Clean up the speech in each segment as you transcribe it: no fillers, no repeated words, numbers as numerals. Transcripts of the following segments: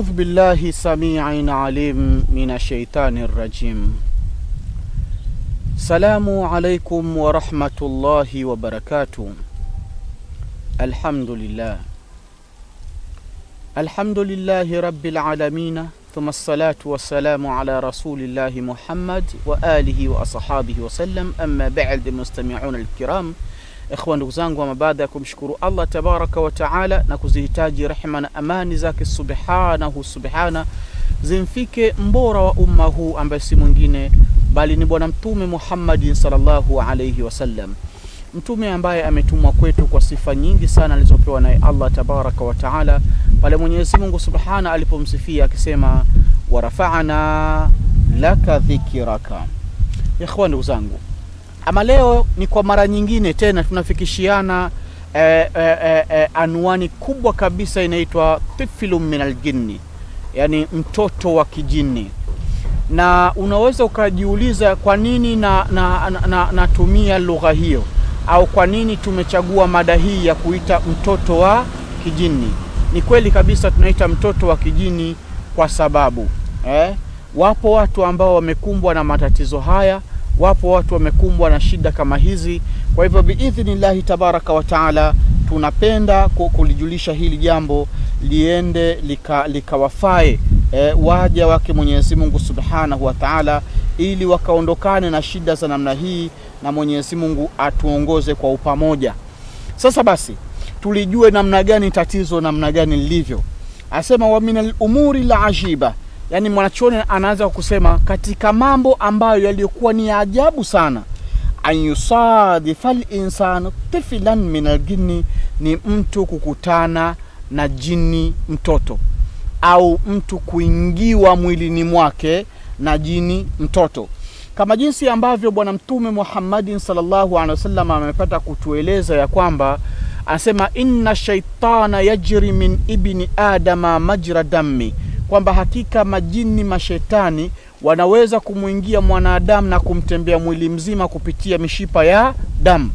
أعوذ بالله سميع عليم من الشيطان الرجيم. السلام عليكم ورحمة الله وبركاته. الحمد لله رب العالمين، ثم الصلاة والسلام على رسول الله محمد وآله وأصحابه وسلم. أما بعد، المستمعون الكرام، ikhwan, ndugu zangu, ama baada ya kumshukuru Allah tabaraka wa taala na kuzihitaji rehema na amani zake subhana zimfike mbora wa umma huu ambaye si mwingine bali ni bwana mtume Muhammad sallallahu alayhi wasallam, mtume ambaye ametumwa kwetu kwa sifa nyingi sana alizopewa naye Allah tabaraka wa taala, pale Mwenyezi Mungu subhana alipomsifia akisema warafa'na laka dhikraka. Ikhwan, ndugu zangu, ama leo ni kwa mara nyingine tena tunafikishiana anwani kubwa kabisa inaitwa tiflun min aljinni, yani mtoto wa kijini. Na unaweza ukajiuliza kwa nini natumia lugha hiyo, au kwa nini tumechagua mada hii ya kuita mtoto wa kijini. Ni kweli kabisa tunaita mtoto wa kijini kwa sababu wapo watu ambao wamekumbwa na matatizo haya, wapo watu wamekumbwa na shida kama hizi. Kwa hivyo biidhnillahi tabaraka wa taala tunapenda kulijulisha hili jambo liende likawafae waja wake Mwenyezi Mungu subhanahu wa taala, ili wakaondokane na shida za namna hii na Mwenyezi Mungu atuongoze kwa upamoja. Sasa basi tulijue namna gani tatizo namna gani lilivyo. Asema wa minal umuri la ajiba, yani mwanachuoni anaanza kusema katika mambo ambayo yaliokuwa ni ajabu sana, ayusadifal insanu tiflan min aljinni, ni mtu kukutana na jini mtoto, au mtu kuingiwa mwilini mwake na jini mtoto, kama jinsi ambavyo bwana mtume Muhammadin sallallahu alaihi wasallam amepata kutueleza ya kwamba anasema inna shaitana yajri min ibni adama majra dami, kwamba hakika majini mashetani wanaweza kumuingia mwanadamu na kumtembea mwili mzima kupitia mishipa ya damu.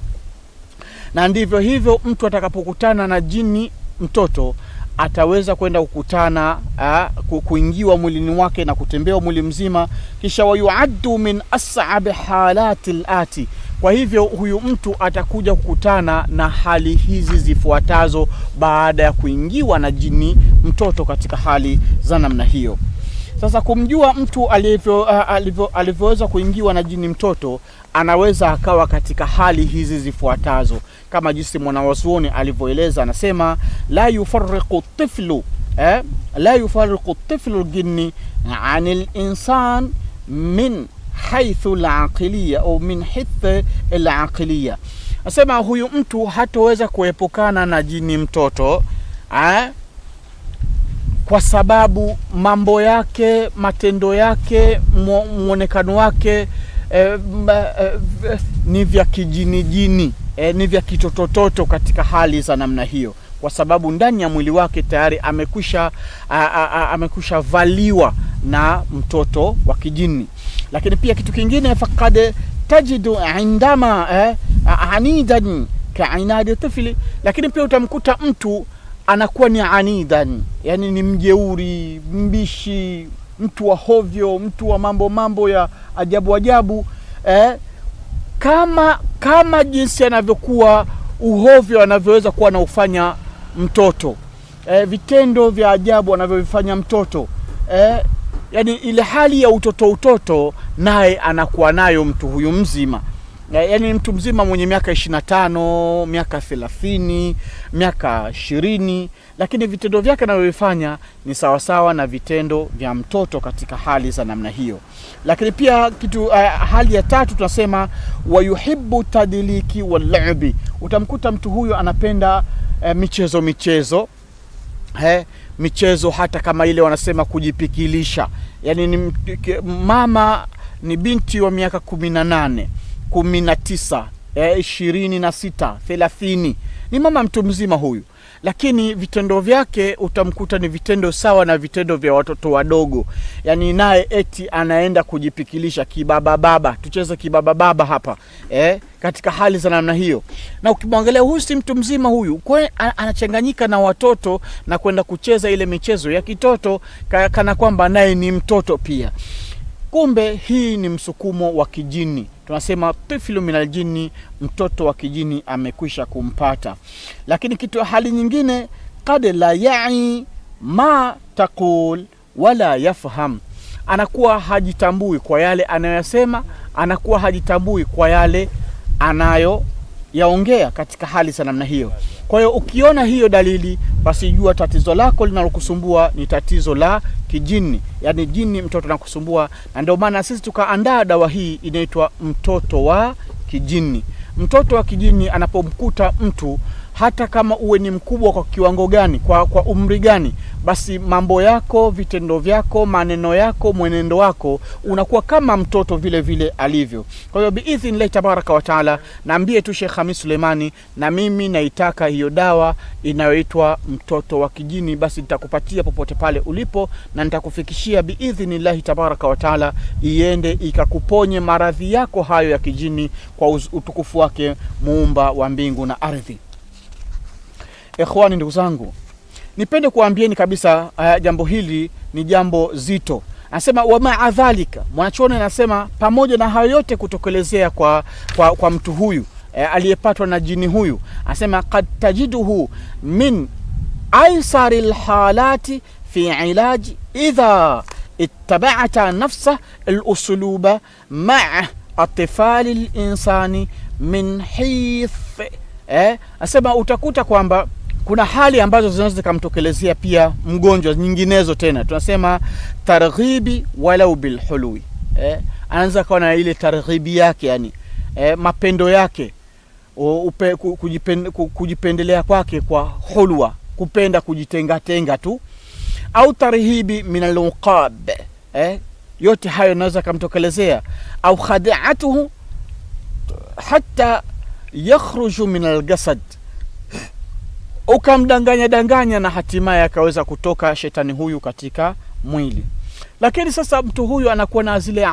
Na ndivyo hivyo mtu atakapokutana na jini mtoto ataweza kwenda kukutana kuingiwa mwilini wake na kutembea mwili mzima, kisha wayuaddu min as'ab halatil ati. Kwa hivyo huyu mtu atakuja kukutana na hali hizi zifuatazo baada ya kuingiwa na jini mtoto katika hali za namna hiyo. Sasa kumjua mtu alivyoweza kuingiwa na jini mtoto, anaweza akawa katika hali hizi zifuatazo, kama jinsi mwanawazuoni alivyoeleza. Anasema la yufarriqu tiflu jinni anil insan min haithu al-aqliya au min hitha al-aqliya. Anasema huyu mtu hataweza kuepukana na jini mtoto kwa sababu mambo yake, matendo yake, muonekano wake ni vya kijini, ni vya kitototo katika hali za namna hiyo, kwa sababu ndani ya mwili wake tayari amekwisha valiwa na mtoto wa kijini. Lakini pia kitu kingine, faqad tajidu indama anidan ka'inadi tifli, lakini pia utamkuta mtu anakuwa ni anidan, yani ni mjeuri, mbishi, mtu wa hovyo, mtu wa mambo ya ajabu kama jinsi anavyokuwa uhovyo anavyoweza kuwa na ufanya mtoto, vitendo vya ajabu anavyofanya mtoto, yani ile hali ya utoto naye anakuwa nayo mtu huyu mzima. Yani mtu mzima mwenye miaka 25, miaka 30, miaka 20, lakini vitendo vyake anavyofanya ni sawasawa na vitendo vya mtoto katika hali za namna hiyo. Lakini pia kitu hali ya tatu tunasema wayuhibbu tadliki wal-la'bi, utamkuta mtu huyo anapenda michezo hata kama ile wanasema kujipikilisha. Yani ni mama ni binti wa miaka 18, 19, 26, 30, ni mama mtu mzima huyu, lakini vitendo vyake utamkuta ni vitendo sawa na vitendo vya watoto wadogo. Yani naye eti anaenda kujipikilisha kibaba baba, tucheze kibaba baba hapa, katika hali za namna hiyo. Na ukimwangalia huyu si mtu mzima huyu, kwa anachanganyika na watoto na kwenda kucheza ile michezo ya kitoto kana kwamba naye ni mtoto pia. Kumbe hii ni msukumo wa kijini. Tunasema tiflu minal jinni, mtoto wa kijini amekwisha kumpata. Lakini kitu hali nyingine, qad la ya'i ma taqul wala yafham, anakuwa hajitambui kwa yale anayosema, anakuwa hajitambui kwa yale anayo yaongea katika hali za namna hiyo. Kwa hiyo ukiona hiyo dalili, basi jua tatizo lako linalokusumbua ni tatizo la kijini, yani jini mtoto anakusumbua. Na ndio maana sisi tukaandaa dawa hii inaitwa mtoto wa kijini. Mtoto wa kijini anapomkuta mtu, hata kama uwe ni mkubwa kwa kiwango gani, kwa umri gani, basi mambo yako, vitendo vyako, maneno yako, mwenendo wako unakuwa kama mtoto vile vile alivyo. Kwa hiyo biidhnillah tabaraka wa taala, naambie tu Sheikh Khamis Suleimani, na mimi naitaka hiyo dawa inayoitwa mtoto wa kijini, basi nitakupatia popote pale ulipo na nitakufikishia biidhnillah tabaraka wa taala, iende ikakuponye maradhi yako hayo ya kijini kwa utukufu wake muumba wa mbingu na ardhi. Ikhwani, ndugu zangu, nipende kuambieni kabisa jambo hili ni jambo zito. Anasema wa ma'adhalika, mwanachuoni anasema pamoja na hayo yote kutokelezea kwa mtu huyu aliyepatwa na jini huyu, anasema qad tajiduhu min aisaril halati fi ilaji idha ittaba'ata nafsa al-usluba ma'a atfali al-insani min hith. Anasema utakuta kwamba kuna hali ambazo zinaweza kumtokelezea pia mgonjwa nyinginezo tena. Tunasema targhibi walau bil hulwi. Anaanza kuwa na ile targhibi yake, yani mapendo yake, kujipendelea kwake kwa hulwa, kupenda kujitenga tu, au tarhibi min al-uqab. Yote hayo yanaweza kumtokelezea, au khadi'atuhu hatta yakhruju min al-jasad, ukamdanganya na hatimaye akaweza kutoka shetani huyu katika mwili. Lakini sasa mtu huyu anakuwa na zile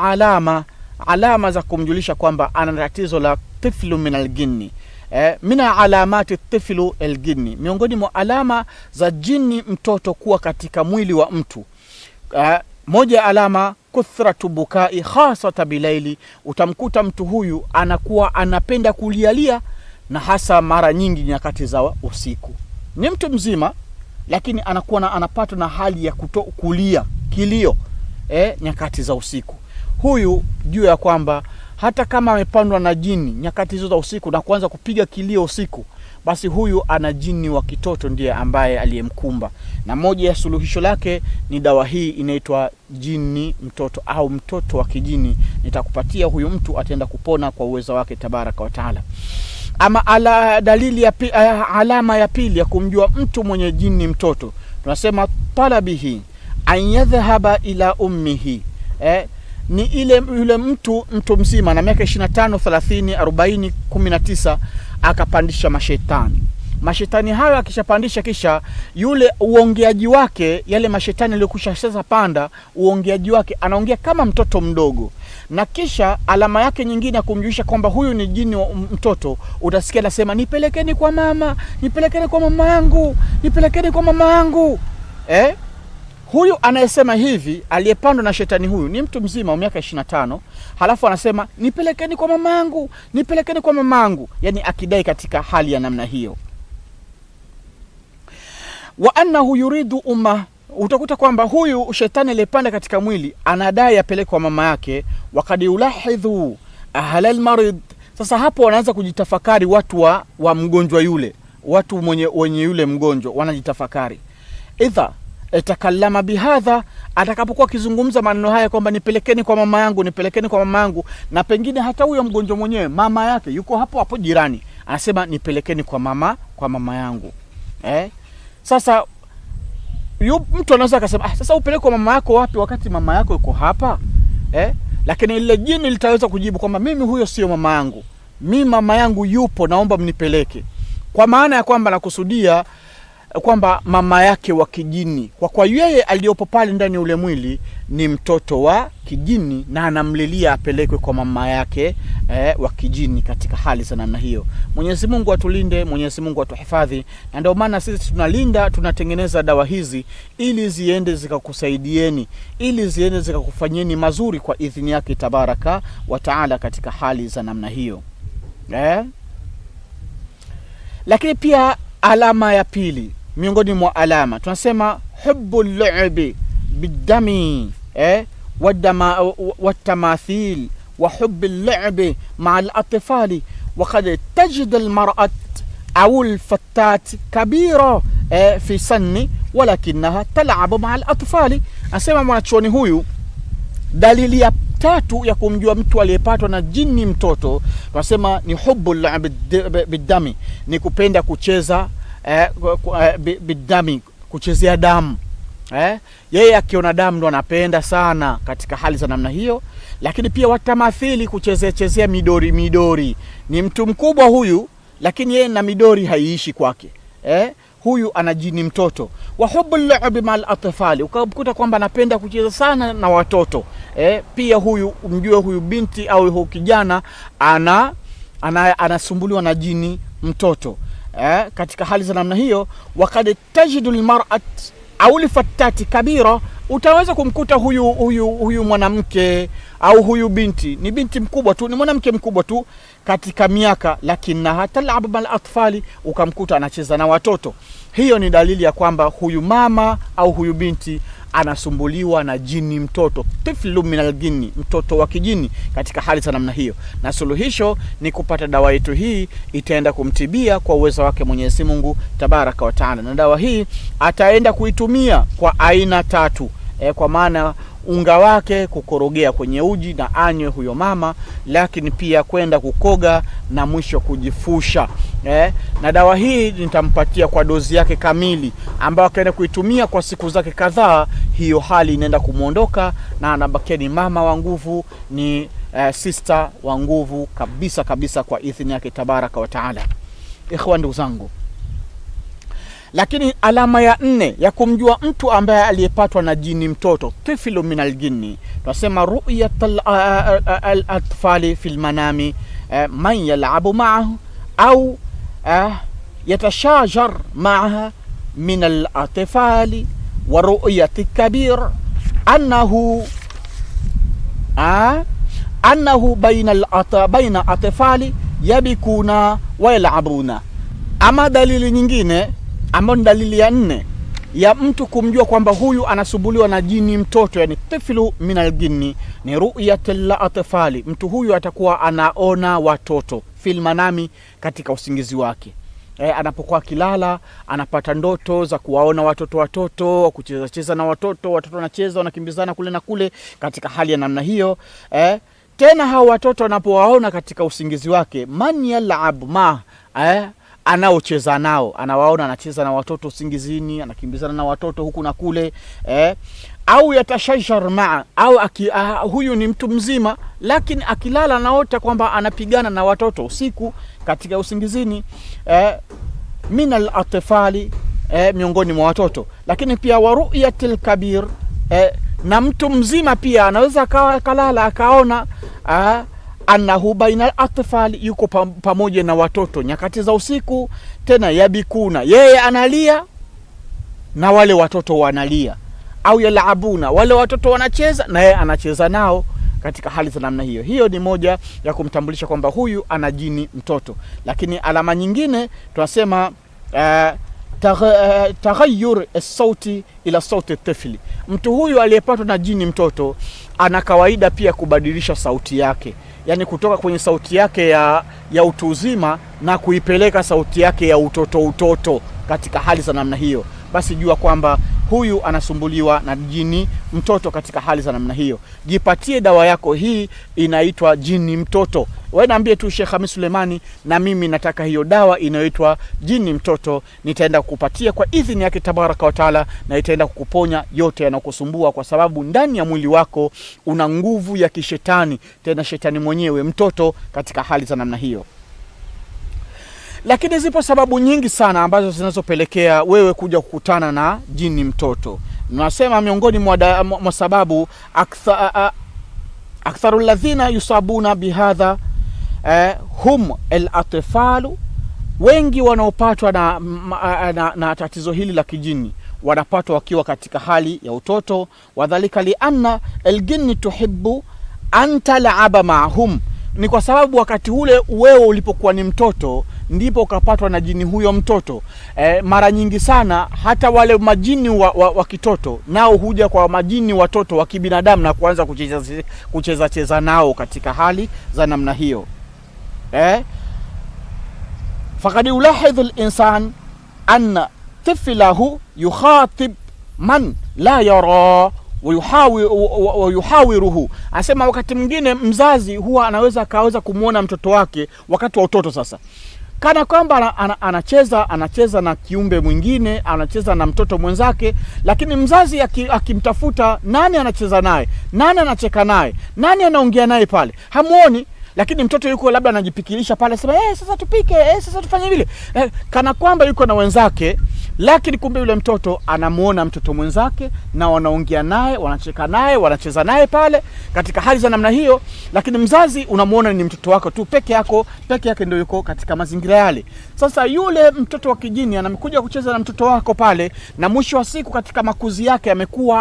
alama za kumjulisha kwamba ana tatizo la tiflu min al-jinni. Mina alamati tiflu al-jinni, miongoni mwa alama za jini mtoto kuwa katika mwili wa mtu, moja alama kuthratu bukai khasata bilaili. Utamkuta mtu huyu anakuwa anapenda kulialia, na hasa mara nyingi nyakati za usiku. Ni mtu mzima lakini anakuwa anapatwa na hali ya kulia kilio nyakati za usiku. Huyu juu ya kwamba hata kama amepandwa na jini nyakati hizo za usiku na kuanza kupiga kilio usiku, basi huyu ana jini wa kitoto ndiye ambaye aliyemkumba. Na moja ya suluhisho lake ni dawa hii inaitwa jini mtoto au mtoto wa kijini. Nitakupatia huyu mtu, ataenda kupona kwa uwezo wake tabaraka wa taala. Ama alama ya pili ya kumjua mtu mwenye jini mtoto, tunasema talabihi an yadhhaba ila ummihi. Ni yule mtu mzima na miaka 25, 30, 40, 19 akapandisha mashetani hayo. Akishapandisha, kisha yule uongeaji wake, yale mashetani aliyokusha sasa panda, uongeaji wake anaongea kama mtoto mdogo. Na kisha alama yake nyingine ya kumjulisha kwamba huyu ni jini wa mtoto, utasikia anasema nipelekeni kwa mama, nipelekeni kwa mama yangu, nipelekeni kwa mama yangu. Huyu anayesema hivi, aliyepandwa na shetani huyu, ni mtu mzima wa miaka 25, halafu anasema nipelekeni kwa mama yangu, nipelekeni kwa mama yangu, yani akidai katika hali ya namna hiyo. Wa annahu yuridu umma, utakuta kwamba huyu shetani aliyepanda katika mwili anadai apeleke kwa mama yake. Wakad yulahidhu ahla almarid. Sasa hapo wanaanza kujitafakari watu wa mgonjwa yule, watu wenye yule mgonjwa wanajitafakari. Idha etakallama bihadha, atakapokuwa kizungumza maneno haya kwamba nipelekeni kwa mama yangu, nipelekeni kwa mama yangu, na pengine hata huyo mgonjwa mwenyewe mama yake yuko hapo jirani, anasema nipelekeni kwa mama yangu. Sasa mtu anaweza akasema sasa upeleke kwa mama yako wapi wakati mama yako yuko hapa? Lakini ile jini litaweza kujibu kwamba mimi huyo sio mama yangu, mimi mama yangu yupo, naomba mnipeleke. Kwa maana ya kwamba nakusudia kwamba mama yake wa kijini, kwa yeye aliyopo pale ndani ya ule mwili ni mtoto wa kijini, na anamlilia apelekwe kwa mama yake wa kijini katika hali za namna hiyo. Mwenyezi Mungu atulinde, Mwenyezi Mungu atuhifadhi. Na ndio maana sisi tunalinda, tunatengeneza dawa hizi ili ziende zikakusaidieni, ili ziende zikakufanyeni mazuri kwa idhini yake tabaraka wa taala katika hali za namna hiyo. Lakini pia alama ya pili miongoni mwa alama tunasema hubbu al-lu'bi bid-dami والتماثيل وحب اللعب مع الأطفال وقد تجد المرأة أو الفتاة كبيرة في سن ولكنها تلعب مع الأطفال. أسمع mwanachuoni huyu, dalili ya tatu ya kumjua mtu aliyepatwa na jini mtoto tunasema ni hubbu al-lu'bi bid-dami, ni kupenda kucheza bid-dami, kuchezea damu. Yeye akiona damu ndo anapenda sana katika hali za namna hiyo. Lakini pia watamathili, kuchezea midori. Ni mtu mkubwa huyu, lakini yeye na midori haiishi kwake. Huyu ana jini mtoto. Wa hubbu al-lu'bi ma'al atfali, ukakuta kwamba anapenda kucheza sana na watoto. Pia huyu umjue huyu binti au huyu kijana anasumbuliwa na jini mtoto. Katika hali za namna hiyo, wakad tajidu al-mar'at au lifatati kabira, utaweza kumkuta huyu mwanamke au huyu binti ni binti mkubwa tu, ni mwanamke mkubwa tu katika miaka, lakini hata tal'ab mal atfali, ukamkuta anacheza na watoto. Hiyo ni dalili ya kwamba huyu mama au huyu binti anasumbuliwa na jini mtoto, tiflu min al-jinni, mtoto wa kijini katika hali za namna hiyo. Na suluhisho ni kupata dawa yetu hii, itaenda kumtibia kwa uwezo wake Mwenyezi Mungu tabaraka wa taala. Na dawa hii ataenda kuitumia kwa aina tatu, kwa maana unga wake kukorogea kwenye uji na anywe huyo mama, lakini pia kwenda kukoga na mwisho kujifusha. Na dawa hii nitampatia kwa dozi yake kamili, ambayo akaenda kuitumia kwa siku zake kadhaa, hiyo hali inaenda kumuondoka na anabakia ni mama wa nguvu, ni sister wa nguvu kabisa kwa idhini yake tabaraka wa taala. Ikhwan, ndugu zangu, lakini alama ya 4 ya kumjua mtu ambaye aliyepatwa na jini mtoto, tiflu min al-jinni, tunasema ru'yat al-atfali fil manami man yal'abu ma'ahu au yatashajar ma'aha min al-atfali wa ru'yat al-kabir annahu bayna atfali yabikuna wa yal'abuna. Ama dalili nyingine ambayo ni dalili ya 4 ya mtu kumjua kwamba huyu anasumbuliwa na jini mtoto, yani tiflu min al-jinni, ni ru'yatul atfali. Mtu huyu atakuwa anaona watoto fil manami, katika usingizi wake. Anapokuwa kilala anapata ndoto za kuwaona watoto kucheza na watoto wanacheza, wanakimbizana kule na kule katika hali ya namna hiyo. Tena hao watoto anapowaona katika usingizi wake, man yal'ab ma anaocheza nao, anawaona anacheza na watoto usingizini, anakimbizana na watoto huku na kule. Au yatashashar maa, au huyu ni mtu mzima, lakini akilala anaota kwamba anapigana na watoto usiku katika usingizini, min al-atfali, miongoni mwa watoto. Lakini pia wa ru'yatil kabir, na mtu mzima pia anaweza kalala akaona annahu baina al-atfali, yuko pamoja na watoto nyakati za usiku. Tena yabikuna, yeye analia na wale watoto wanalia, au yalabuna, wale watoto wanacheza na yeye anacheza nao katika hali za namna hiyo. Hiyo ni moja ya kumtambulisha kwamba huyu ana jini mtoto. Lakini alama nyingine tunasema taghayyur as-sauti ila sauti at-tifli. Mtu huyu aliyepatwa na jini mtoto ana kawaida pia kubadilisha sauti yake, yani kutoka kwenye sauti yake ya utu uzima na kuipeleka sauti yake ya utoto katika hali za namna hiyo. Basi jua kwamba huyu anasumbuliwa na jini mtoto katika hali za namna hiyo. Jipatie dawa yako hii, inaitwa jini mtoto. Wewe niambie tu Sheikh Hamis Sulemani, na mimi nataka hiyo dawa inayoitwa jini mtoto, nitaenda kukupatia kwa idhini yake tabaraka wa taala, na itaenda kukuponya yote yanayokusumbua, kwa sababu ndani ya mwili wako una nguvu ya kishetani, tena shetani mwenyewe mtoto katika hali za namna hiyo. Lakini zipo sababu nyingi sana ambazo zinazopelekea wewe kuja kukutana na jini mtoto. Nasema miongoni mwa sababu aktharu alladhina yusabuna bihadha hum al-atfalu, wengi wanaopatwa na tatizo hili la kijini wanapatwa wakiwa katika hali ya utoto. Wadhalika li anna al-jinni tuhibbu an tal'aba ma'hum, ni kwa sababu wakati ule wewe ulipokuwa ni mtoto ndipo ukapatwa na jini huyo mtoto. Mara nyingi sana hata wale majini wa kitoto nao huja kwa majini watoto wa kibinadamu na kuanza kucheza nao katika hali za namna hiyo. Faqad yulahidhu al-insan anna tiflahu yukhatib man la yara wa yuhawiruhu. Asema wakati mwingine mzazi huwa anaweza kumuona mtoto wake wakati wa utoto sasa, kana kwamba anacheza na kiumbe mwingine, anacheza na mtoto mwenzake, lakini mzazi akimtafuta nani anacheza naye, nani anacheka naye, nani anaongea naye pale, hamuoni. Lakini mtoto yuko labda anajipikilisha pale, sema sasa tupike, sasa tufanye vile, kana kwamba yuko na wenzake, lakini kumbe yule mtoto anamuona mtoto mwenzake na wanaongea naye, wanacheka naye, wanacheza naye pale katika hali za namna hiyo. Lakini mzazi unamuona ni mtoto wako tu peke yake ndio yuko katika mazingira yale. Sasa yule mtoto wa kijini anamkuja kucheza na mtoto wako pale, na mwisho wa siku katika makuzi yake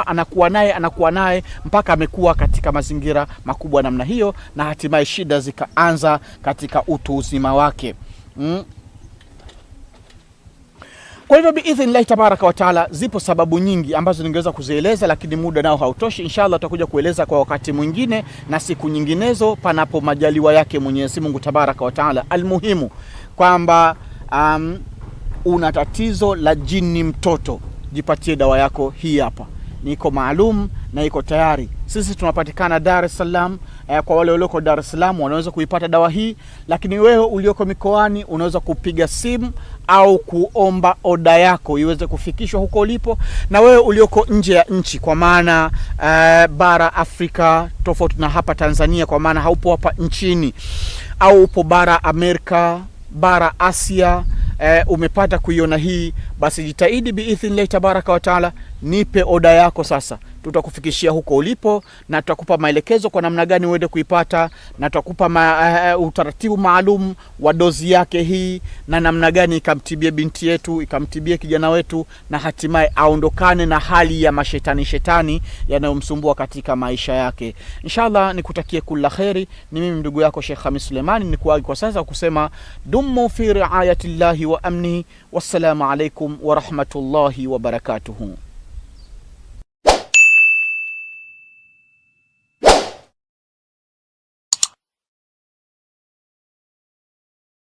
anakuwa naye mpaka amekuwa katika mazingira makubwa namna hiyo, na hatimaye shida zikaanza katika utu uzima wake. Kwa hivyo biidhnillah tabaraka wa taala, zipo sababu nyingi ambazo ningeweza kuzieleza, lakini muda nao hautoshi. Inshallah tutakuja kueleza kwa wakati mwingine na siku nyinginezo, panapo majaliwa yake Mwenyezi Mungu tabaraka wa taala. Almuhimu kwamba una tatizo la jini mtoto, jipatie dawa yako hii hapa, niko maalum na iko tayari. Sisi tunapatikana Dar es Salaam. Kwa wale walioko Dar es Salaam wanaweza kuipata dawa hii, lakini wewe ulioko mikoani unaweza kupiga simu au kuomba oda yako iweze kufikishwa huko ulipo. Na wewe ulioko nje ya nchi, kwa maana bara Afrika tofauti na hapa Tanzania, kwa maana haupo hapa nchini, au upo bara Amerika, bara Asia, umepata kuiona hii, basi jitahidi biidhnillah tabaraka wa taala, nipe oda yako sasa, tutakufikishia huko ulipo, na tutakupa maelekezo kwa namna gani uende kuipata, na tutakupa utaratibu maalum wa dozi yake hii, na namna gani ikamtibie binti yetu, ikamtibie kijana wetu, na hatimaye aondokane na hali ya mashetani yanayomsumbua katika maisha yake. Inshallah nikutakie kila kheri. Ni mimi ndugu yako Sheikh Khamis Suleimani, nikuagi kwa sasa kusema dumu fi riayatillahi wa amni. Wassalamu alaikum wa rahmatullahi wa barakatuhu.